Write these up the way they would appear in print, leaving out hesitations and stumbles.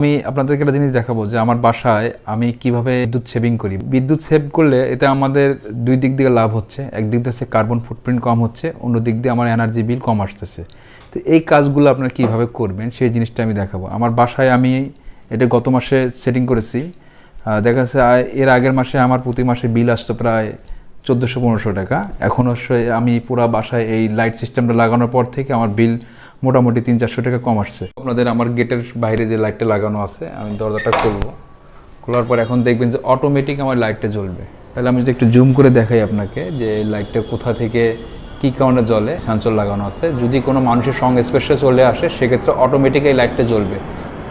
আমি আপনাদেরকে একটা জিনিস দেখাবো যে আমার বাসায় আমি কিভাবে বিদ্যুৎ সেভিং করি। বিদ্যুৎ সেভ করলে এতে আমাদের দুই দিক থেকে লাভ হচ্ছে। একদিক দিয়ে হচ্ছে কার্বন ফুটপ্রিন্ট কম হচ্ছে, অন্য দিক দিয়ে আমার এনার্জি বিল কম আসতেছে। তো এই কাজগুলো আপনারা কিভাবে করবেন সেই জিনিসটা আমি দেখাবো। আমার বাসায় আমি এটা গত মাসে সেটিং করেছি। দেখা যাচ্ছে এর আগের মাসে আমার প্রতি মাসে বিল আসতো প্রায় 1400-1500 টাকা। এখন আমি পুরো বাসায় এই লাইট সিস্টেমটা লাগানোর পর থেকে আমার বিল মোটামুটি 300-400 টাকা কম আসছে। আপনাদের আমার গেটের বাইরে যে লাইটটা লাগানো আছে, আমি দরজাটা খুলবো, খোলার পর এখন দেখবেন যে অটোমেটিক আমার লাইটটা জ্বলবে। তাহলে আমি যদি একটু জুম করে দেখাই আপনাকে যে লাইটটা কোথা থেকে কী কারণে জ্বলে। সেন্সর লাগানো আছে, যদি কোনো মানুষের সংস্পর্শে চলে আসে সেক্ষেত্রে অটোমেটিক এই লাইটটা জ্বলবে।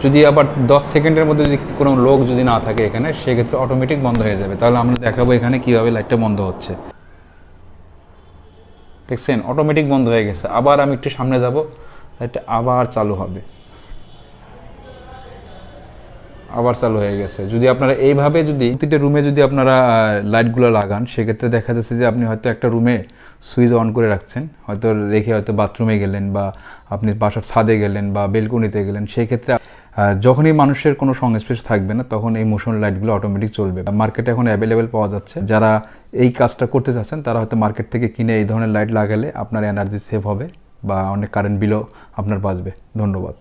যদি আবার 10 সেকেন্ডের মধ্যে যদি কোনো লোক যদি না থাকে এখানে, সেক্ষেত্রে অটোমেটিক বন্ধ হয়ে যাবে। তাহলে আমরা দেখাবো এখানে কীভাবে লাইটটা বন্ধ হচ্ছে। দেখছেন, অটোমেটিক বন্ধ হয়ে গেছে। আবার আমি একটু সামনে যাব, লাইটটা আবার চালু হবে, আবার চালু হয়ে গেছে। যদি আপনারা এইভাবে যদি প্রতিটা রুমে যদি আপনারা লাইটগুলো লাগান, সেক্ষেত্রে দেখা যাচ্ছে যে আপনি হয়তো একটা রুমে সুইচ অন করে রাখছেন, হয়তো রেখে হয়তো বাথরুমে গেলেন বা আপনি বাসার ছাদে গেলেন বা বেলকনিতে গেলেন, সেই ক্ষেত্রে যখনই মানুষের কোনো সংস্পর্শ থাকবে না তখন এই মোশন লাইটগুলো অটোমেটিক চলবে। মার্কেটে এখন অ্যাভেলেবেল পাওয়া যাচ্ছে। যারা এই কাজটা করতে চাচ্ছেন তারা হয়তো মার্কেট থেকে কিনে এই ধরনের লাইট লাগালে আপনার এনার্জি সেভ হবে বা অনেক কারেন্ট বিলও আপনার বাঁচবে। ধন্যবাদ।